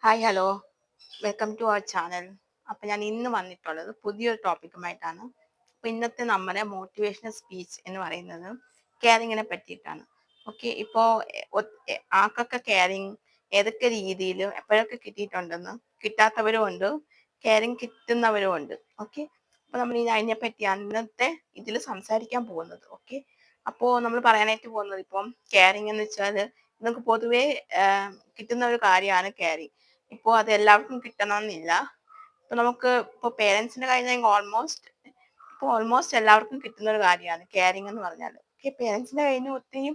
Hi hello welcome to our channel. അപ്പം ഞാൻ ഇന്ന് വന്നിട്ടുള്ളത് പുതിയൊരു ടോപ്പിക്കുമായിട്ടാണ്. അപ്പം ഇന്നത്തെ നമ്മുടെ മോട്ടിവേഷണൽ സ്പീച്ച് എന്ന് പറയുന്നത് കെയറിങ്ങിനെ പറ്റിയിട്ടാണ്. ഓക്കെ, ഇപ്പോൾ ആർക്കൊക്കെ കെയറിങ് ഏതൊക്കെ രീതിയിൽ എപ്പോഴൊക്കെ കിട്ടിയിട്ടുണ്ടെന്ന് കിട്ടാത്തവരും ഉണ്ട്, കെയറിങ് കിട്ടുന്നവരും ഉണ്ട്. ഓക്കെ, അപ്പോൾ നമ്മൾ ഇനി അതിനെ പറ്റിയാണ് ഇന്നത്തെ ഇതിൽ സംസാരിക്കാൻ പോകുന്നത്. ഓക്കെ, അപ്പോൾ നമ്മൾ പറയാനായിട്ട് പോകുന്നത് ഇപ്പം കെയറിങ് എന്ന് വെച്ചാൽ നമുക്ക് പൊതുവേ കിട്ടുന്ന ഒരു കാര്യമാണ് കെയറിങ്. ഇപ്പോൾ അത് എല്ലാവർക്കും കിട്ടണമെന്നില്ല. ഇപ്പൊ നമുക്ക് ഇപ്പോൾ പേരൻസിന്റെ കയ്യിൽ നിന്ന് ഓൾമോസ്റ്റ് എല്ലാവർക്കും കിട്ടുന്ന ഒരു കാര്യമാണ് കെയറിങ് എന്ന് പറഞ്ഞാൽ. ഓക്കെ, പേരൻസിന്റെ കയ്യിൽ നിന്ന് ഒത്തിരി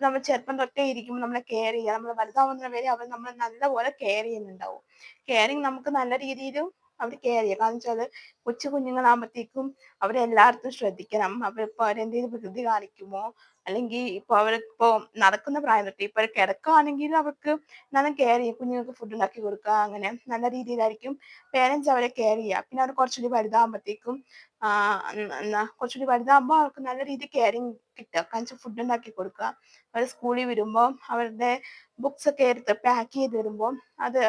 നമ്മൾ ചെറുപ്പം തൊട്ടേ ഇരിക്കുമ്പോൾ നമ്മളെ കെയർ ചെയ്യുക, നമ്മൾ വലുതാവുന്ന വരെ അവർ നമ്മളെ നല്ലപോലെ കെയർ ചെയ്യുന്നുണ്ടാവും. കെയറിങ് നമുക്ക് നല്ല രീതിയിൽ അവർ കെയർ ചെയ്യുക. കാരണം വെച്ചാൽ കൊച്ചു കുഞ്ഞുങ്ങളാകുമ്പോഴത്തേക്കും അവരെല്ലായിടത്തും ശ്രദ്ധിക്കണം. അവരിപ്പോൾ അവരെന്തെങ്കിലും വികൃതി കാണിക്കുമോ, അല്ലെങ്കിൽ ഇപ്പോൾ അവരിപ്പോ നടക്കുന്ന പ്രായം തൊട്ട് ഇപ്പൊ കിടക്കുകയാണെങ്കിൽ അവർക്ക് നല്ല കെയർ ചെയ്യും. കുഞ്ഞുങ്ങൾക്ക് ഫുഡ് ഉണ്ടാക്കി കൊടുക്കുക, അങ്ങനെ നല്ല രീതിയിലായിരിക്കും പേരൻസ് അവരെ കെയർ ചെയ്യുക. പിന്നെ അവർ കുറച്ചുകൂടി വലുതാകുമ്പോഴത്തേക്കും കുറച്ചുകൂടി വലുതാകുമ്പോൾ അവർക്ക് നല്ല രീതിയിൽ കെയറിങ് കിട്ടുക. കാരണം ഫുഡ് ഉണ്ടാക്കി കൊടുക്കുക, അവർ സ്കൂളിൽ വരുമ്പോൾ അവരുടെ ബുക്സ് ഒക്കെ എടുത്ത് പാക്ക് ചെയ്ത് വരുമ്പോൾ അത്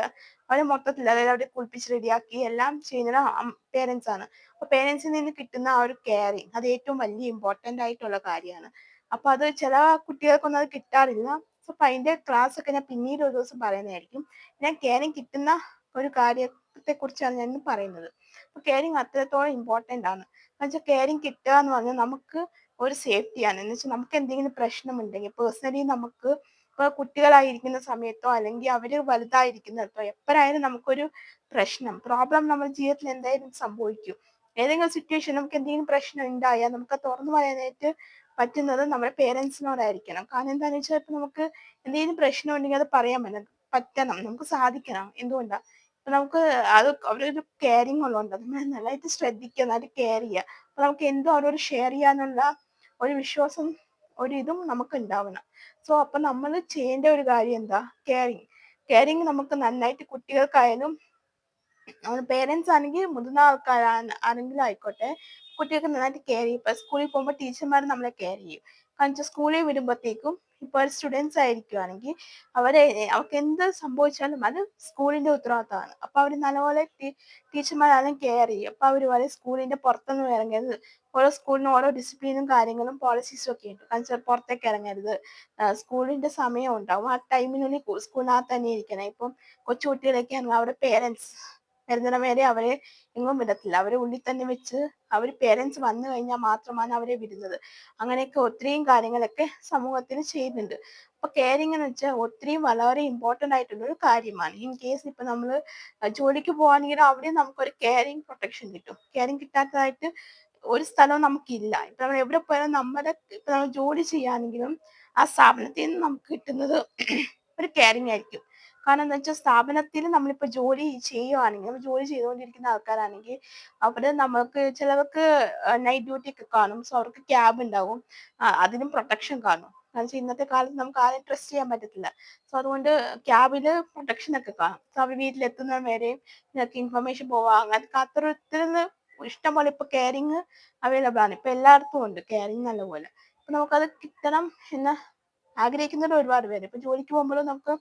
അവരെ മൊത്തത്തിൽ, അതായത് അവരെ കുളിപ്പിച്ച് റെഡിയാക്കി എല്ലാം ചെയ്യുന്നത് പേരൻസ് ആണ്. അപ്പൊ പേരൻസിൽ നിന്ന് കിട്ടുന്ന ആ ഒരു കെയറിങ് അത് ഏറ്റവും വലിയ ഇമ്പോർട്ടന്റ് ആയിട്ടുള്ള കാര്യമാണ്. അപ്പൊ അത് ചില കുട്ടികൾക്കൊന്നും അത് കിട്ടാറില്ല. അപ്പൊ അതിന്റെ ക്ലാസ് ഒക്കെ ഞാൻ പിന്നീട് ഒരു ദിവസം പറയുന്നതായിരിക്കും. ഞാൻ കെയറിങ് കിട്ടുന്ന ഒരു കാര്യത്തെ കുറിച്ചാണ് ഞാൻ ഇന്ന് പറയുന്നത്. അപ്പൊ കെയറിങ് അത്രത്തോളം ഇമ്പോർട്ടന്റ് ആണ്. എന്നുവെച്ചാൽ കെയറിങ് കിട്ടുക എന്ന് പറഞ്ഞാൽ നമുക്ക് ഒരു സേഫ്റ്റിയാണ്. എന്ന് വെച്ചാൽ നമുക്ക് എന്തെങ്കിലും പ്രശ്നമുണ്ടെങ്കിൽ പേഴ്സണലി നമുക്ക് ഇപ്പൊ കുട്ടികളായിരിക്കുന്ന സമയത്തോ അല്ലെങ്കിൽ അവര് വലുതായിരിക്കുന്നിടത്തോ എപ്പോഴായാലും നമുക്കൊരു പ്രോബ്ലം നമ്മുടെ ജീവിതത്തിൽ എന്തായാലും സംഭവിക്കും. ഏതെങ്കിലും സിറ്റുവേഷൻ നമുക്ക് എന്തെങ്കിലും പ്രശ്നം ഉണ്ടായാൽ നമുക്ക് തുറന്നു പറയാനായിട്ട് പറ്റുന്നത് നമ്മുടെ പേരൻസിനോടായിരിക്കണം. കാരണം എന്താണെന്ന് വെച്ചാൽ ഇപ്പൊ നമുക്ക് എന്തെങ്കിലും പ്രശ്നം ഉണ്ടെങ്കിൽ അത് പറയാൻ പറ്റണം, നമുക്ക് സാധിക്കണം. എന്തുകൊണ്ടാ, ഇപ്പൊ നമുക്ക് അത് അവരൊരു കെയറിങ് ഉള്ളതുകൊണ്ട് നമ്മൾ നല്ലതായിട്ട് ശ്രദ്ധിക്കുക, നന്നായിട്ട് കെയർ ചെയ്യുക. അപ്പൊ നമുക്ക് എന്തും അവരോട് ഷെയർ ചെയ്യാനുള്ള ഒരു വിശ്വാസം, ഇതും നമുക്ക് ഉണ്ടാവണം. സോ അപ്പൊ നമ്മൾ ചെയ്യേണ്ട ഒരു കാര്യം എന്താ, കെയറിങ് നമുക്ക് നന്നായിട്ട് കുട്ടികൾക്കായാലും നമ്മുടെ പേരൻസ് ആണെങ്കിൽ മുതിർന്ന ആരെങ്കിലും ആയിക്കോട്ടെ, കുട്ടികൾക്ക് നന്നായിട്ട് കെയർ ചെയ്യും. ഇപ്പൊ സ്കൂളിൽ പോകുമ്പോൾ ടീച്ചർമാർ നമ്മളെ കെയർ ചെയ്യും. കാരണം വെച്ചാൽ സ്കൂളിൽ വിടുമ്പോഴത്തേക്കും ഇപ്പൊ സ്റ്റുഡൻസ് ആയിരിക്കുവാണെങ്കിൽ അവർക്ക് എന്ത് സംഭവിച്ചാലും അത് സ്കൂളിന്റെ ഉത്തരവാദിത്തമാണ്. അപ്പൊ അവർ നല്ലപോലെ ടീച്ചർമാരാണെങ്കിലും കെയർ ചെയ്യും. അപ്പൊ അവർ പറയും സ്കൂളിന്റെ പുറത്തൊന്നും ഇറങ്ങരുത്. ഓരോ സ്കൂളിനും ഓരോ ഡിസിപ്ലിനും കാര്യങ്ങളും പോളിസീസും ഒക്കെ ഉണ്ട്. കാരണം വെച്ചാൽ പുറത്തേക്ക് ഇറങ്ങരുത്, സ്കൂളിന്റെ സമയം ഉണ്ടാവും, ആ ടൈമിനുള്ളിൽ സ്കൂളിനകത്ത് തന്നെ ഇരിക്കണം. ഇപ്പം കൊച്ചു കുട്ടികളൊക്കെ ആണെങ്കിൽ അവരുടെ പേരൻസ് വരുന്നിടം വരെ അവരെ എങ്ങും വിടത്തില്ല. അവരെ ഉള്ളിൽ തന്നെ വെച്ച് അവർ പേരൻസ് വന്നു കഴിഞ്ഞാൽ മാത്രമാണ് അവരെ വിടുന്നത്. അങ്ങനെയൊക്കെ ഒത്തിരിയും കാര്യങ്ങളൊക്കെ സമൂഹത്തിൽ ചെയ്യുന്നുണ്ട്. അപ്പൊ കെയറിങ് എന്ന് വെച്ചാൽ ഒത്തിരിയും വളരെ ഇമ്പോർട്ടന്റ് ആയിട്ടുള്ള ഒരു കാര്യമാണ്. ഇൻ കേസ് ഇപ്പൊ നമ്മള് ജോലിക്ക് പോവാണെങ്കിൽ അവിടെ നമുക്കൊരു കെയറിങ് പ്രൊട്ടക്ഷൻ കിട്ടും. കെയറിങ് കിട്ടാത്തതായിട്ട് ഒരു സ്ഥലവും നമുക്കില്ല. ഇപ്പൊ നമ്മൾ എവിടെ പോയാലും ഇപ്പൊ നമ്മൾ ജോലി ചെയ്യാണെങ്കിലും ആ സ്ഥാപനത്തിൽ നിന്ന് നമുക്ക് കിട്ടുന്നത് ഒരു കെയറിങ് ആയിരിക്കും. കാരണം എന്താ വെച്ചാൽ സ്ഥാപനത്തിൽ നമ്മളിപ്പോ ജോലി ചെയ്യുവാണെങ്കിൽ, ജോലി ചെയ്തുകൊണ്ടിരിക്കുന്ന ആൾക്കാരാണെങ്കിൽ അവര് നമുക്ക് ചിലവർക്ക് നൈറ്റ് ഡ്യൂട്ടി ഒക്കെ കാണും. സോ അവർക്ക് ക്യാബ് ഉണ്ടാവും, അതിനും പ്രൊട്ടക്ഷൻ കാണും. കാരണം വെച്ചാൽ ഇന്നത്തെ കാലത്ത് നമുക്ക് ആരെയും ട്രസ്റ്റ് ചെയ്യാൻ പറ്റത്തില്ല. സോ അതുകൊണ്ട് ക്യാബില് പ്രൊട്ടക്ഷൻ ഒക്കെ കാണും. സോ അവർ വീട്ടിലെത്തുന്ന വരെയും നിങ്ങൾക്ക് ഇൻഫർമേഷൻ പോവാം, അങ്ങനത്തെ അത്തരത്തില് ഇഷ്ടംപോലെ ഇപ്പൊ കെയറിങ് അവൈലബിൾ ആണ്. ഇപ്പൊ എല്ലായിടത്തും ഉണ്ട് കെയറിങ് നല്ലപോലെ. അപ്പൊ നമുക്കത് കിട്ടണം എന്ന് ആഗ്രഹിക്കുന്നവർ ഒരുപാട് പേര്. ഇപ്പൊ ജോലിക്ക് പോകുമ്പോഴും നമുക്ക്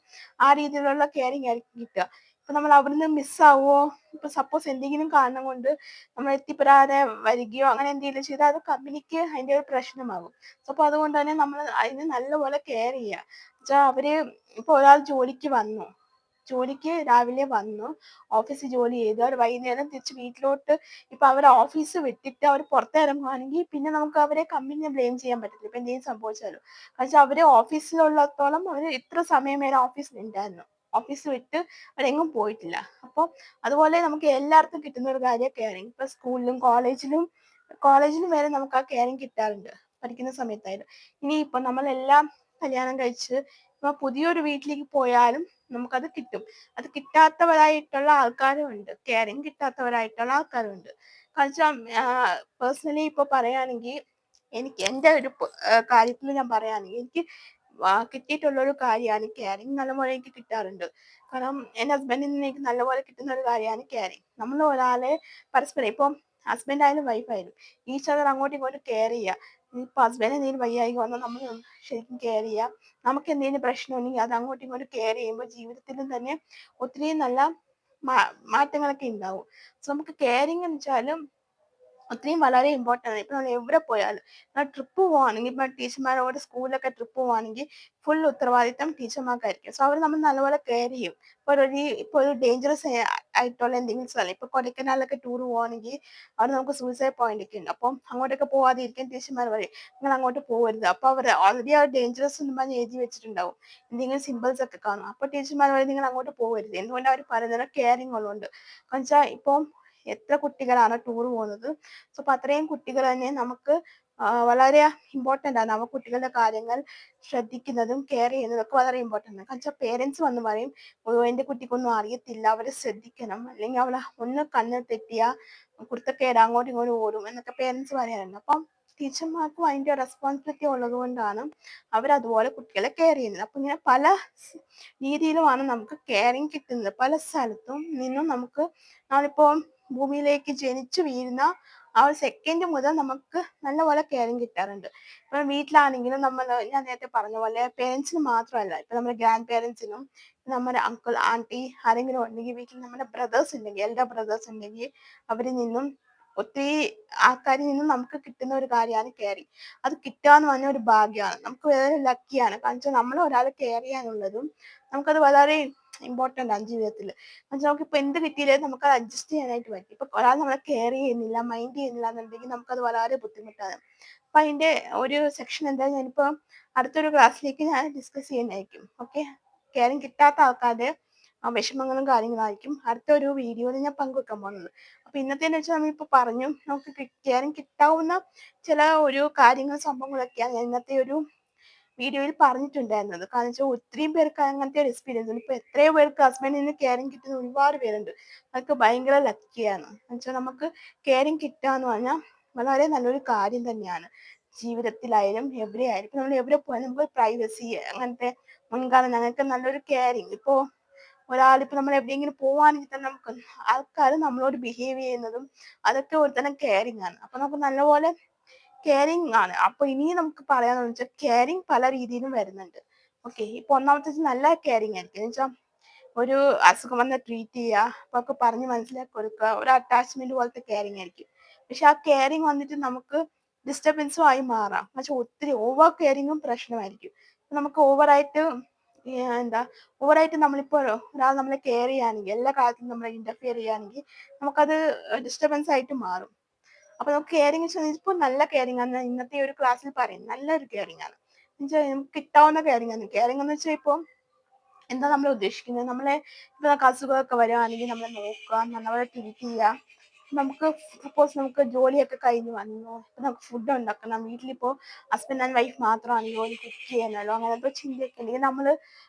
ആ രീതിയിലുള്ള കെയറിങ് ആയിരിക്കും കിട്ടുക. ഇപ്പൊ നമ്മൾ അവിടുന്ന് മിസ്സാവോ, ഇപ്പൊ സപ്പോസ് എന്തെങ്കിലും കാരണം കൊണ്ട് നമ്മൾ എത്തിപ്പെടാതെ വരികയോ അങ്ങനെ എന്തെങ്കിലും ചെയ്താൽ അത് കമ്പനിക്ക് അതിന്റെ ഒരു പ്രശ്നമാകും. അപ്പൊ അതുകൊണ്ട് തന്നെ നമ്മൾ അതിന് നല്ലപോലെ കെയർ ചെയ്യുക. വെച്ചാൽ അവര് ഇപ്പൊ ഒരാൾ ജോലിക്ക് രാവിലെ വന്നു, ഓഫീസിൽ ജോലി ചെയ്തു, അവർ വൈകുന്നേരം തിരിച്ച് വീട്ടിലോട്ട് ഇപ്പൊ അവർ ഓഫീസ് വിട്ടിട്ട് അവർ പുറത്തിറങ്ങുവാണെങ്കിൽ പിന്നെ നമുക്ക് അവരെ കമ്പനിയെ ബ്ലെയിം ചെയ്യാൻ പറ്റത്തില്ല. ഇപ്പൊ എന്തെങ്കിലും സംഭവിച്ചാലും പക്ഷെ അവര് ഓഫീസിലുള്ളത്തോളം അവര് ഇത്ര സമയം വരെ ഓഫീസിൽ ഉണ്ടായിരുന്നു, ഓഫീസ് വിട്ട് അവരെങ്ങും പോയിട്ടില്ല. അപ്പോൾ അതുപോലെ നമുക്ക് എല്ലായിടത്തും കിട്ടുന്ന ഒരു കാര്യം കെയറിങ്. ഇപ്പൊ സ്കൂളിലും കോളേജിലും വരെ നമുക്ക് ആ കെയറിങ് കിട്ടാറുണ്ട്, പഠിക്കുന്ന സമയത്തായാലും. ഇനിയിപ്പൊ നമ്മളെല്ലാം കല്യാണം കഴിച്ച് ഇപ്പൊ പുതിയൊരു വീട്ടിലേക്ക് പോയാലും നമുക്കത് കിട്ടും. അത് കിട്ടാത്തവരായിട്ടുള്ള ആൾക്കാരും ഉണ്ട്, കെയറിങ് കിട്ടാത്തവരായിട്ടുള്ള ആൾക്കാരും ഉണ്ട്. കാരണം പേഴ്സണലി ഇപ്പൊ പറയുകയാണെങ്കിൽ എനിക്ക് എന്റെ ഒരു കാര്യത്തിൽ ഞാൻ പറയുകയാണെങ്കിൽ എനിക്ക് കിട്ടിയിട്ടുള്ള ഒരു കാര്യമാണ് കെയറിങ്. നല്ലപോലെ എനിക്ക് കിട്ടാറുണ്ട്. കാരണം എന്റെ ഹസ്ബൻഡിൽ നിന്ന് എനിക്ക് നല്ലപോലെ കിട്ടുന്ന ഒരു കാര്യമാണ് കെയറിങ്. നമ്മൾ ഒരാളെ പരസ്പരം ഇപ്പം ഹസ്ബൻഡ് ആയാലും വൈഫ് ആയാലും ഈച്ച് അതർ അങ്ങോട്ടും ഇങ്ങോട്ടും കെയർ ചെയ്യുക. ഇപ്പൊ ഹസ്ബൻഡ് എന്തെങ്കിലും വയ്യായിക വന്നാൽ നമ്മൾ ശരിക്കും കെയർ ചെയ്യുക. നമുക്ക് എന്തെങ്കിലും പ്രശ്നം ഉണ്ടെങ്കിൽ അത് അങ്ങോട്ടും ഇങ്ങോട്ടും കെയർ ചെയ്യുമ്പോൾ ജീവിതത്തിലും തന്നെ ഒത്തിരി നല്ല മാറ്റങ്ങളൊക്കെ ഉണ്ടാവും. സോ നമുക്ക് കെയറിങ് എന്ന് വെച്ചാലും ഒത്തിരിയും വളരെ ഇമ്പോർട്ടൻ്റ് ആണ്. ഇപ്പൊ നമ്മൾ എവിടെ പോയാലും ട്രിപ്പ് പോവാണെങ്കിൽ ഇപ്പൊ ടീച്ചർമാരോട് സ്കൂളിലൊക്കെ ട്രിപ്പ് പോവാണെങ്കിൽ ഫുൾ ഉത്തരവാദിത്തം ടീച്ചർമാർക്കായിരിക്കും. സോ അവർ നമ്മൾ നല്ലപോലെ കെയർ ചെയ്യും. ഇപ്പൊ ഒരു ഡേഞ്ചറസ് ആയിട്ടുള്ള എന്തെങ്കിലും സ്ഥലം ഇപ്പൊ കൊടൈക്കനാലിലൊക്കെ ടൂർ പോവാണെങ്കിൽ അവിടെ നമുക്ക് സൂസൈഡ് പോയിന്റ് ഒക്കെ ഉണ്ട്. അപ്പം അങ്ങോട്ടൊക്കെ പോവാതിരിക്കാൻ ടീച്ചർമാർ പറയും നിങ്ങൾ അങ്ങോട്ട് പോകരുത്. അപ്പൊ അവർ ഓൾറെഡി ആ ഡേഞ്ചറസ് എന്ന് പറഞ്ഞ് എഴുതി വെച്ചിട്ടുണ്ടാവും. എന്തെങ്കിലും സിമ്പിൾസ് ഒക്കെ കാണും. അപ്പൊ ടീച്ചർമാർ പറയും നിങ്ങൾ അങ്ങോട്ട് പോകരുത്. എന്തുകൊണ്ട് അവർ പറയുന്നത് കെയറിങ് ഉള്ളതുകൊണ്ട്. കാരണം വെച്ചാൽ ഇപ്പം എത്ര കുട്ടികളാണ് ടൂർ പോകുന്നത്. സോ അപ്പൊ അത്രയും കുട്ടികൾ തന്നെ നമുക്ക് വളരെ ഇമ്പോർട്ടൻ്റ് ആണ്. അവ കുട്ടികളുടെ കാര്യങ്ങൾ ശ്രദ്ധിക്കുന്നതും കെയർ ചെയ്യുന്നതും ഒക്കെ വളരെ ഇമ്പോർട്ടൻ്റ് ആണ്. കാരണം വെച്ചാൽ പേരൻസ് വന്ന് പറയും ഓ എൻ്റെ കുട്ടിക്കൊന്നും അറിയത്തില്ല അവരെ ശ്രദ്ധിക്കണം, അല്ലെങ്കിൽ അവളെ ഒന്ന് കണ്ണ് തെറ്റിയ കുരുത്തക്കേട് അങ്ങോട്ടും ഇങ്ങോട്ടും ഓടും എന്നൊക്കെ പേരൻസ് പറയാറുണ്ട്. അപ്പം ടീച്ചർമാർക്കും അതിന്റെ റെസ്പോൺസിബിലിറ്റി ഉള്ളത് കൊണ്ടാണ് അവരതുപോലെ കുട്ടികളെ കെയർ ചെയ്യുന്നത്. അപ്പൊ ഇങ്ങനെ പല രീതിയിലുമാണ് നമുക്ക് കെയറിങ് കിട്ടുന്നത്. പല സ്ഥലത്തും നിന്നും നമുക്ക് നമ്മളിപ്പോ ഭൂമിയിലേക്ക് ജനിച്ചു വീഴുന്ന ആ ഒരു സെക്കൻഡ് മുതൽ നമുക്ക് നല്ലപോലെ കെയറിങ് കിട്ടാറുണ്ട്. ഇപ്പൊ വീട്ടിലാണെങ്കിലും ഞാൻ നേരത്തെ പറഞ്ഞ പോലെ പേരൻസിന് മാത്രമല്ല, ഇപ്പൊ നമ്മുടെ ഗ്രാൻഡ് പേരൻസിനും നമ്മുടെ അങ്കിൾ ആന്റി ആരെങ്കിലും ഉണ്ടെങ്കിൽ വീട്ടിൽ നമ്മുടെ ബ്രദേഴ്സ് ഉണ്ടെങ്കിൽ എൽഡർ ബ്രദേഴ്സ് ഉണ്ടെങ്കിൽ അവരിൽ നിന്നും ഒത്തിരി ആൾക്കാരിൽ നിന്നും നമുക്ക് കിട്ടുന്ന ഒരു കാര്യമാണ് കെയറിങ്. അത് കിട്ടുക എന്ന് പറഞ്ഞ ഒരു ഭാഗ്യമാണ്. നമുക്ക് വളരെ ലക്കിയാണ്. കാരണം വെച്ചാൽ നമ്മൾ ഒരാളെ കെയർ ചെയ്യാനുള്ളതും നമുക്കത് വളരെ ഇമ്പോർട്ടൻ്റ് ആണ് ജീവിതത്തിൽ. എന്നുവെച്ചാൽ നമുക്കിപ്പോൾ എന്ത് കിട്ടിയില്ലെങ്കിലും നമുക്ക് അത് അഡ്ജസ്റ്റ് ചെയ്യാനായിട്ട് പറ്റും. ഇപ്പൊ ഒരാൾ നമ്മളെ കെയർ ചെയ്യുന്നില്ല മൈൻഡ് ചെയ്യുന്നില്ല എന്നുണ്ടെങ്കിൽ നമുക്കത് വളരെ ബുദ്ധിമുട്ടാണ്. അപ്പൊ അതിന്റെ ഒരു സെക്ഷൻ എന്തായാലും ഞാനിപ്പോ അടുത്തൊരു ക്ലാസ്സിലേക്ക് ഞാൻ ഡിസ്കസ് ചെയ്യുന്നതായിരിക്കും. ഓക്കെ, കെയറിങ് കിട്ടാത്ത ആൾക്കാരുടെ വിഷമങ്ങളും കാര്യങ്ങളായിരിക്കും അടുത്തൊരു വീഡിയോയിൽ ഞാൻ പങ്കുവെക്കാൻ പോകുന്നത്. അപ്പൊ ഇന്നത്തേന്ന് വെച്ചാൽ നമ്മളിപ്പോ പറഞ്ഞു നമുക്ക് കെയറിങ് കിട്ടാവുന്ന ചില ഒരു കാര്യങ്ങൾ സംഭവങ്ങളൊക്കെയാണ് ഞാൻ ഇന്നത്തെ ഒരു വീഡിയോയിൽ പറഞ്ഞിട്ടുണ്ടായിരുന്നത്. കാരണം വെച്ചാൽ ഒത്തിരിയും പേർക്ക് അങ്ങനത്തെ ഒരു എക്സ്പീരിയൻസ് ഉണ്ട്. ഇപ്പൊ എത്രയോ പേർക്ക് ഹസ്ബൻഡിൽ നിന്ന് കെയറിങ് കിട്ടുന്ന ഒരുപാട് പേരുണ്ട്. അതൊക്കെ ഭയങ്കര ലക്കിയാണ്. എന്നുവെച്ചാൽ നമുക്ക് കെയറിങ് കിട്ടുക എന്ന് പറഞ്ഞാൽ വളരെ നല്ലൊരു കാര്യം തന്നെയാണ്. ജീവിതത്തിലായാലും എവിടെയായാലും ഇപ്പൊ നമ്മൾ എവിടെ പോയാലും നമുക്ക് പ്രൈവസി അങ്ങനത്തെ മുൻഗണന അങ്ങനത്തെ നല്ലൊരു കെയറിങ്. ഒരാളിപ്പോ നമ്മൾ എവിടെയെങ്കിലും പോവാണെങ്കിൽ തന്നെ നമുക്ക് ആൾക്കാർ നമ്മളോട് ബിഹേവ് ചെയ്യുന്നതും അതൊക്കെ ഒരു തരം കെയറിങ് ആണ്. അപ്പൊ നമുക്ക് നല്ലപോലെ കെയറിങ് ആണ്. അപ്പൊ ഇനി നമുക്ക് പറയാന്ന് വെച്ചാൽ കെയറിങ് പല രീതിയിലും വരുന്നുണ്ട്. ഓക്കെ, ഇപ്പൊ ഒന്നാമത്തെ നല്ല കെയറിങ് ആയിരിക്കും. എന്ന് വെച്ചാൽ ഒരു അസുഖം വന്ന് ട്രീറ്റ് ചെയ്യുക, അപ്പൊ ഒക്കെ പറഞ്ഞ് മനസ്സിലാക്കി കൊടുക്കുക, ഒരു അറ്റാച്ച്മെന്റ് പോലത്തെ കെയറിങ് ആയിരിക്കും. പക്ഷെ ആ കെയറിങ് വന്നിട്ട് നമുക്ക് ഡിസ്റ്റർബൻസും ആയി മാറാം. എന്നുവെച്ചാൽ ഒത്തിരി ഓവർ കെയറിങ്ങും പ്രശ്നമായിരിക്കും. നമുക്ക് എന്താ ഓവറായിട്ട് നമ്മളിപ്പോ ഒരാൾ നമ്മളെ കെയർ ചെയ്യുകയാണെങ്കിൽ എല്ലാ കാര്യത്തിലും നമ്മളെ ഇന്റർഫിയർ ചെയ്യുകയാണെങ്കിൽ നമുക്കത് ഡിസ്റ്റർബൻസ് ആയിട്ട് മാറും. അപ്പൊ നമുക്ക് കെയറിങ് ഇപ്പൊ നല്ല കെയറിങ് ആണ് ഇന്നത്തെ ഒരു ക്ലാസ്സിൽ പറയും. നല്ലൊരു കെയറിങ് ആണ് എന്നുവെച്ചാൽ നമുക്ക് കിട്ടാവുന്ന കെയറിങ് ആണ്. കെയറിങ് എന്ന് വെച്ചാൽ ഇപ്പൊ എന്താ നമ്മൾ ഉദ്ദേശിക്കുന്നത്, നമ്മളെ ഇപ്പൊ നമുക്ക് അസുഖമൊക്കെ വരുവാണെങ്കിൽ നമ്മളെ നോക്കുക, നല്ലപോലെ ട്രീറ്റ് ചെയ്യുക. നമുക്ക് സപ്പോസ് നമുക്ക് ജോലിയൊക്കെ കഴിഞ്ഞ് വന്നു, ഇപ്പൊ നമുക്ക് ഫുഡ് ഉണ്ടാക്കണം, വീട്ടിലിപ്പോ ഹസ്ബൻഡ് ആൻഡ് വൈഫ് മാത്രമാണ് ജോലി കുക്ക് ചെയ്യാനല്ലോ അങ്ങനത്തെ ചിന്തയൊക്കെ ഉണ്ടെങ്കിൽ നമ്മള്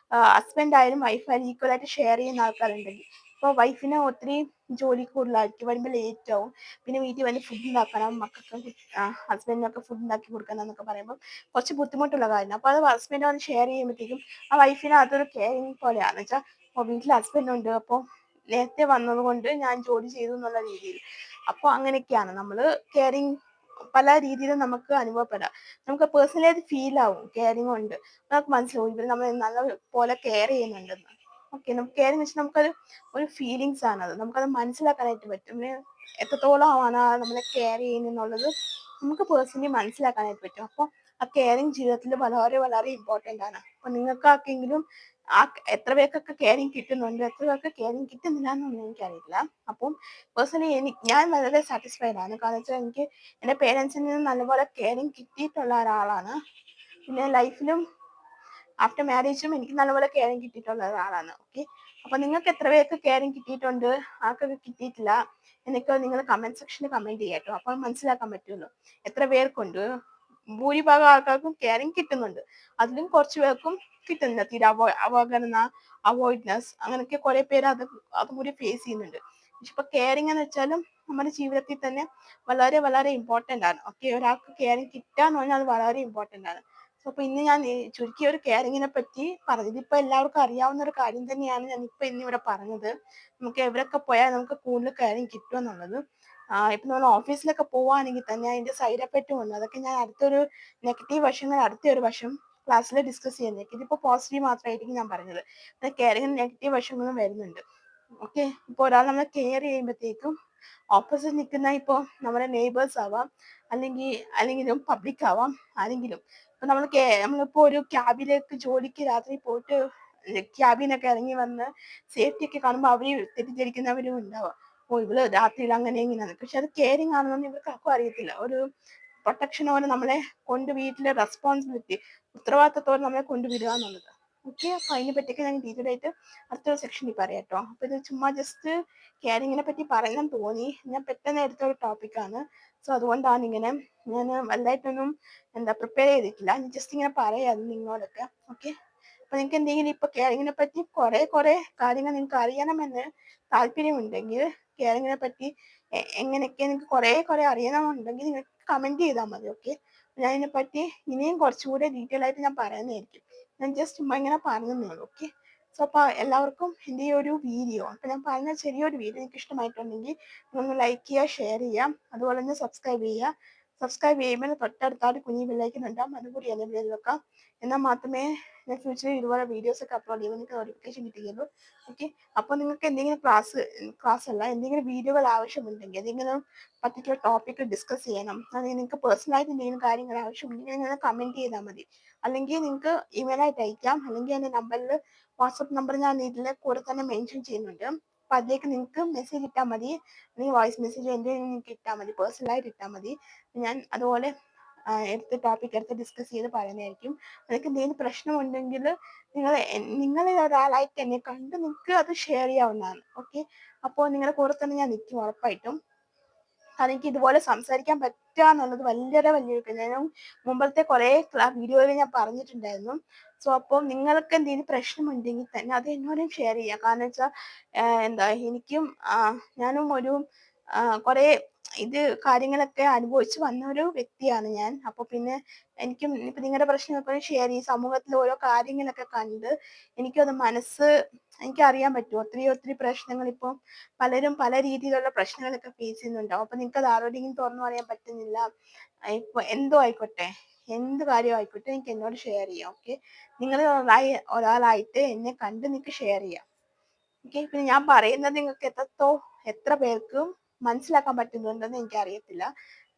ഹസ്ബൻഡ് ആയാലും വൈഫ് ആയാലും ഈക്വൽ ആയിട്ട് ഷെയർ ചെയ്യുന്ന ആൾക്കാരുണ്ടെങ്കിൽ ഇപ്പൊ വൈഫിന് ഒത്തിരി ജോലി കൂടുതലായിരിക്കും, വരുമ്പോൾ ലേറ്റ് ആവും, പിന്നെ വീട്ടിൽ വന്ന് ഫുഡ് ഉണ്ടാക്കണം, മക്കൾക്ക് ഹസ്ബൻഡിനൊക്കെ ഫുഡ് ഉണ്ടാക്കി കൊടുക്കണം എന്നൊക്കെ പറയുമ്പോൾ കുറച്ച് ബുദ്ധിമുട്ടുള്ള കാര്യമാണ്. അപ്പൊ അത് ഹസ്ബൻഡ് വന്ന് ഷെയർ ചെയ്യുമ്പോഴത്തേക്കും ആ വൈഫിന് അതൊരു കെയറിങ് പോലെയാണ്. വെച്ചാൽ വീട്ടിൽ ഹസ്ബൻഡ് ഉണ്ട്, അപ്പോൾ നേരത്തെ വന്നത് കൊണ്ട് ഞാൻ ജോലി ചെയ്തു എന്നുള്ള രീതിയിൽ. അപ്പൊ അങ്ങനെയൊക്കെയാണ് നമ്മള് കെയറിങ് പല രീതിയിലും നമുക്ക് അനുഭവപ്പെടാം. നമുക്ക് പേഴ്സണലി അത് ഫീൽ ആവും കെയറിങ് കൊണ്ട്. നമുക്ക് മനസ്സിലാവും ഇവർ നമ്മൾ നല്ല പോലെ കെയർ ചെയ്യുന്നുണ്ടെന്ന്. ഓക്കെ, നമുക്ക് കെയറിങ് വെച്ചാൽ ഒരു ഫീലിങ്സ് ആണ്. അത് നമുക്കത് മനസ്സിലാക്കാനായിട്ട് പറ്റും. എത്രത്തോളം ആണ് നമ്മളെ കെയർ ചെയ്യുന്നുള്ളത് നമുക്ക് പേഴ്സണലി മനസ്സിലാക്കാനായിട്ട് പറ്റും. അപ്പൊ ആ കെയറിങ് ജീവിതത്തിൽ വളരെ വളരെ ഇമ്പോർട്ടന്റ് ആണ്. അപ്പൊ നിങ്ങൾക്ക് ആർക്കെങ്കിലും ആ എത്ര പേർക്കൊക്കെ കെയറിങ് കിട്ടുന്നുണ്ട്, എത്ര പേർക്ക് കെയറിങ് കിട്ടുന്നില്ല എന്നൊന്നും എനിക്കറിയില്ല. അപ്പം പേഴ്സണലി ഞാൻ വളരെ സാറ്റിസ്ഫൈഡ് ആണ്. കാരണം വെച്ചാൽ എനിക്ക് എൻ്റെ പേരൻസിൽ നിന്ന് നല്ലപോലെ കെയറിങ് കിട്ടിയിട്ടുള്ള ഒരാളാണ്. പിന്നെ ലൈഫിലും ആഫ്റ്റർ മാരേജും എനിക്ക് നല്ലപോലെ കെയറിങ് കിട്ടിയിട്ടുള്ള ഒരാളാണ്. ഓക്കെ, അപ്പൊ നിങ്ങൾക്ക് എത്ര പേർക്ക് കെയറിങ് കിട്ടിയിട്ടുണ്ട്, ആർക്കൊക്കെ കിട്ടിയിട്ടില്ല എന്നൊക്കെ നിങ്ങൾ കമന്റ് സെക്ഷനിൽ കമന്റ് ചെയ്യാം കേട്ടോ. അപ്പോൾ മനസ്സിലാക്കാൻ പറ്റുമല്ലോ എത്ര പേർക്കുണ്ട്. ഭൂരിഭാഗം ആൾക്കാർക്കും കെയറിങ് കിട്ടുന്നുണ്ട്, അതിലും കുറച്ച് പേർക്കും കിട്ടുന്നില്ല. തീരെ അവഗണന, അവോയ്ഡ്നെസ് അങ്ങനെയൊക്കെ കുറെ പേര് അതും കൂടി ഫേസ് ചെയ്യുന്നുണ്ട്. പക്ഷെ ഇപ്പൊ കെയറിങ് എന്ന് വെച്ചാലും നമ്മുടെ ജീവിതത്തിൽ തന്നെ വളരെ വളരെ ഇമ്പോർട്ടന്റ് ആണ്. ഓക്കെ, ഒരാൾക്ക് കെയറിങ് കിട്ടുക എന്ന് പറഞ്ഞാൽ അത് വളരെ ഇമ്പോർട്ടന്റ് ആണ്. സോ അപ്പൊ ഇന്ന് ഞാൻ ചുരുക്കിയ ഒരു കെയറിങ്ങിനെ പറ്റി പറഞ്ഞു. ഇതിപ്പോ എല്ലാവർക്കും അറിയാവുന്ന ഒരു കാര്യം തന്നെയാണ് ഞാൻ ഇപ്പൊ ഇന്നിവിടെ പറഞ്ഞത്. നമുക്ക് എവിടെയൊക്കെ പോയാൽ നമുക്ക് കൂടുതൽ കെയറിങ് കിട്ടും എന്നുള്ളത്. ഇപ്പൊ നമ്മൾ ഓഫീസിലൊക്കെ പോവാണെങ്കിൽ തന്നെ അതിന്റെ സൈഡ് എഫക്റ്റും ഉണ്ട്. അതൊക്കെ ഞാൻ അടുത്തൊരു നെഗറ്റീവ് വശങ്ങൾ അടുത്തൊരു വശം ക്ലാസ്സിൽ ഡിസ്കസ് ചെയ്യുന്നത്. ഇതിപ്പോ പോസിറ്റീവ് മാത്രമായിരിക്കും ഞാൻ പറഞ്ഞത്. കെയറിങ്ങിന് നെഗറ്റീവ് വശങ്ങളും വരുന്നുണ്ട്. ഓക്കെ, ഇപ്പൊ ഒരാൾ നമ്മളെ കെയർ ചെയ്യുമ്പോഴത്തേക്കും ഓപ്പോസിറ്റ് നിൽക്കുന്ന ഇപ്പോൾ നമ്മുടെ നെയ്ബേഴ്സ് ആവാം, അല്ലെങ്കിലും പബ്ലിക് ആവാം, ആരെങ്കിലും. ഇപ്പൊ നമ്മളിപ്പോ ഒരു ക്യാബിലേക്ക് ജോലിക്ക് രാത്രി പോയിട്ട് ക്യാബിനൊക്കെ ഇറങ്ങി വന്ന് സേഫ്റ്റി ഒക്കെ കാണുമ്പോൾ അവര് തെറ്റിദ്ധരിക്കുന്നവരും ഉണ്ടാവാം. ഓ, ഇവള് രാത്രിയിൽ അങ്ങനെ ഇങ്ങനെയാണ്. പക്ഷെ അത് കെയറിങ് ആണെന്നൊന്നും ഇവർക്ക് ആർക്കും അറിയത്തില്ല. ഒരു പ്രൊട്ടക്ഷനോടെ നമ്മളെ വീട്ടിലെ റെസ്പോൺസിബിലിറ്റി, ഉത്തരവാദിത്തത്തോടെ നമ്മളെ കൊണ്ടുവിടുക എന്നുള്ളത്. ഓക്കെ, അപ്പൊ അതിനെ പറ്റിയൊക്കെ ഞാൻ ഡീറ്റെയിൽ ആയിട്ട് അടുത്തൊരു സെക്ഷനിൽ പറയാം കേട്ടോ. അപ്പൊ ഇത് ചുമ്മാ ജസ്റ്റ് കെയറിങ്ങിനെ പറ്റി പറയാൻ തോന്നി, ഞാൻ പെട്ടെന്ന് എടുത്ത ഒരു ടോപ്പിക്കാണ്. സോ അതുകൊണ്ടാണ് ഇങ്ങനെ, ഞാൻ വലുതായിട്ടൊന്നും പ്രിപ്പയർ ചെയ്തിട്ടില്ല, ജസ്റ്റ് ഇങ്ങനെ പറയാം നിങ്ങളോടൊക്കെ. ഓക്കെ, അപ്പൊ നിങ്ങൾക്ക് എന്തെങ്കിലും ഇപ്പൊ കെയറിങ്ങിനെ പറ്റി കുറെ കാര്യങ്ങൾ നിങ്ങൾക്ക് അറിയണമെന്ന് താല്പര്യമുണ്ടെങ്കിൽ, കെയറിങ്ങിനെ പറ്റി എങ്ങനെയൊക്കെ നിങ്ങൾക്ക് കുറെ അറിയണമെന്നുണ്ടെങ്കിൽ നിങ്ങൾക്ക് കമന്റ് ചെയ്താൽ മതി. ഓക്കെ, ഞാൻ ഇതിനെ പറ്റി ഇനിയും കുറച്ചുകൂടെ ഡീറ്റെയിൽ ആയിട്ട് ഞാൻ പറയുന്നതായിരിക്കും. ഞാൻ ജസ്റ്റ് ചുമ്മാ ഇങ്ങനെ പറഞ്ഞതേ ഉള്ളൂ. ഓക്കെ, സോ അപ്പൊ എല്ലാവർക്കും എൻ്റെ ഈ ഒരു വീഡിയോ, അപ്പൊ ഞാൻ പറഞ്ഞ ചെറിയൊരു വീഡിയോ നിങ്ങൾക്ക് ഇഷ്ടമായിട്ടുണ്ടെങ്കിൽ ഒന്ന് ലൈക്ക് ചെയ്യുക, ഷെയർ ചെയ്യാം, അതുപോലെ തന്നെ സബ്സ്ക്രൈബ് ചെയ്യുക. സബ്സ്ക്രൈബ് ചെയ്യുമ്പോൾ തൊട്ടടുത്താണ് കുഞ്ഞു ബെല്ലൈക്കൻ ഉണ്ടാകും, അതുകൂടി എനേബിൾ ചെയ്ത് വെക്കാം. എന്നാൽ മാത്രമേ ഞാൻ ഫ്യൂച്ചറിൽ ഇതുപോലെ വീഡിയോസ് ഒക്കെ അപ്ലോഡ് ചെയ്യുമ്പോൾ നിങ്ങൾക്ക് നോട്ടിഫിക്കേഷൻ കിട്ടുകയുള്ളൂ. ഓക്കെ, അപ്പോൾ നിങ്ങൾക്ക് എന്തെങ്കിലും ക്ലാസ് അല്ല, എന്തെങ്കിലും വീഡിയോകൾ ആവശ്യമുണ്ടെങ്കിൽ, എന്തെങ്കിലും പർട്ടിക്കുലർ ടോപ്പിക്ക് ഡിസ്കസ് ചെയ്യണം, അല്ലെങ്കിൽ നിങ്ങൾക്ക് പേഴ്സണലായിട്ട് എന്തെങ്കിലും കാര്യങ്ങൾ ആവശ്യമുണ്ടെങ്കിൽ നിങ്ങൾ കമന്റ് ചെയ്താൽ മതി. അല്ലെങ്കിൽ നിങ്ങൾക്ക് ഇമെയിലായിട്ട് അയക്കാം, അല്ലെങ്കിൽ എൻ്റെ നമ്പറിൽ, വാട്സപ്പ് നമ്പർ ഞാൻ ഇതിലെ കൂടെ തന്നെ മെൻഷൻ ചെയ്യുന്നുണ്ട്. അപ്പൊ അതിലേക്ക് നിങ്ങൾക്ക് മെസ്സേജ് ഇട്ടാൽ മതി, അല്ലെങ്കിൽ വോയിസ് മെസ്സേജ് എൻ്റെ നിങ്ങൾക്ക് ഇട്ടാൽ മതി, പേഴ്സണലായിട്ട് ഇട്ടാൽ മതി. ഞാൻ അതുപോലെ ടോപ്പിക് എടുത്ത് ഡിസ്കസ് ചെയ്ത് പറയുന്നതായിരിക്കും. നിങ്ങൾക്ക് എന്തെങ്കിലും പ്രശ്നമുണ്ടെങ്കിൽ നിങ്ങളിൽ ഒരാളായിട്ട് എന്നെ കണ്ട് നിങ്ങൾക്ക് അത് ഷെയർ ചെയ്യാവുന്നതാണ്. ഓക്കെ, അപ്പോൾ നിങ്ങളുടെ കൂടെ തന്നെ ഞാൻ നിൽക്കും ഉറപ്പായിട്ടും. കാരണം എനിക്ക് ഇതുപോലെ സംസാരിക്കാൻ പറ്റുക എന്നുള്ളത് വലിയൊരു ഞാൻ മുമ്പത്തെ കുറെ വീഡിയോയിൽ ഞാൻ പറഞ്ഞിട്ടുണ്ടായിരുന്നു. സോ അപ്പോൾ നിങ്ങൾക്ക് എന്തെങ്കിലും പ്രശ്നമുണ്ടെങ്കിൽ തന്നെ അത് എന്നോടും ഷെയർ ചെയ്യാം. കാരണം വെച്ചാൽ എനിക്കും ഞാനും ഒരു കുറെ ഇത് കാര്യങ്ങളൊക്കെ അനുഭവിച്ച് വന്ന ഒരു വ്യക്തിയാണ് ഞാൻ. അപ്പൊ പിന്നെ എനിക്കും ഇപ്പൊ നിങ്ങളുടെ പ്രശ്നമൊക്കെ ഷെയർ ചെയ്യും. സമൂഹത്തിൽ ഓരോ കാര്യങ്ങളൊക്കെ കണ്ട് എനിക്കത് എനിക്കറിയാൻ പറ്റും. ഒത്തിരി പ്രശ്നങ്ങൾ ഇപ്പം പലരും പല രീതിയിലുള്ള പ്രശ്നങ്ങളൊക്കെ ഫേസ് ചെയ്യുന്നുണ്ടാവും. അപ്പൊ നിങ്ങൾക്ക് അത് ആരോടെങ്കിലും തുറന്നു പറയാൻ പറ്റുന്നില്ല, ഇപ്പൊ എന്തോ ആയിക്കോട്ടെ, എന്ത് കാര്യം ആയിക്കോട്ടെ, എനിക്ക് എന്നോട് ഷെയർ ചെയ്യാം. ഓക്കെ, നിങ്ങൾ ഒരാളായിട്ട് എന്നെ കണ്ട് നിങ്ങൾക്ക് ഷെയർ ചെയ്യാം. ഓക്കെ, പിന്നെ ഞാൻ പറയുന്നത് നിങ്ങൾക്ക് എത്ര പേർക്കും മനസ്സിലാക്കാൻ പറ്റുന്നുണ്ടെന്ന് എനിക്ക് അറിയത്തില്ല.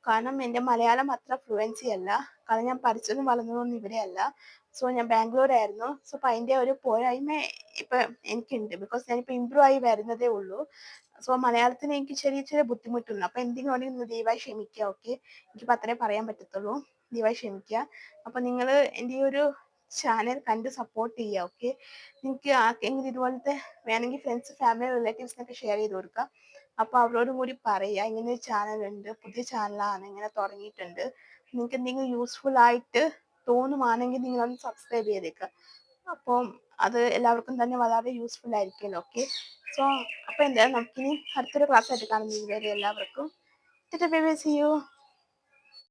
കാരണം എൻ്റെ മലയാളം അത്ര ഫ്ലുവൻസി അല്ല. കാരണം ഞാൻ പഠിച്ചതും വളർന്നതൊന്നും ഇവിടെയല്ല. സോ ഞാൻ ബാംഗ്ലൂരായിരുന്നു. സോ അപ്പൊ അതിന്റെ ഒരു പോരായ്മ ഇപ്പൊ എനിക്കുണ്ട്. ബിക്കോസ് ഞാനിപ്പോ ഇമ്പ്രൂവ് ആയി വരുന്നതേ ഉള്ളൂ. സോ മലയാളത്തിന് എനിക്ക് ചെറിയ ബുദ്ധിമുട്ടുണ്ട്. അപ്പൊ എന്തെങ്കിലും ഉണ്ടെങ്കിൽ ദയവായി ക്ഷമിക്കുക. ഓക്കെ, എനിക്കിപ്പോ അത്രേ പറയാൻ പറ്റത്തുള്ളൂ. ദയവായി ക്ഷമിക്കുക. അപ്പൊ നിങ്ങൾ എൻ്റെ ഈ ഒരു ചാനൽ കണ്ട് സപ്പോർട്ട് ചെയ്യുക. ഓക്കെ, നിങ്ങൾക്ക് ആർക്കെങ്കിലും ഇതുപോലത്തെ വേണമെങ്കിൽ ഫ്രണ്ട്സ്, ഫാമിലി, റിലേറ്റീവ്സിനൊക്കെ ഷെയർ ചെയ്ത് കൊടുക്കുക. അപ്പൊ അവരോടും കൂടി പറയുക, ഇങ്ങനെ ഒരു ചാനൽ ഉണ്ട്, പുതിയ ചാനലാണ്, ഇങ്ങനെ തുടങ്ങിയിട്ടുണ്ട്, നിങ്ങൾക്ക് എന്തെങ്കിലും യൂസ്ഫുൾ ആയിട്ട് തോന്നുവാണെങ്കിൽ നിങ്ങളൊന്ന് സബ്സ്ക്രൈബ് ചെയ്തേക്കുക. അപ്പം അത് എല്ലാവർക്കും തന്നെ വളരെ യൂസ്ഫുൾ ആയിരിക്കുമല്ലോ. ഓക്കെ, സോ അപ്പൊ എന്തായാലും നമുക്കിനി അടുത്തൊരു ക്ലാസ് ആയിട്ട് കാണുന്നത് വരെ എല്ലാവർക്കും സി യു.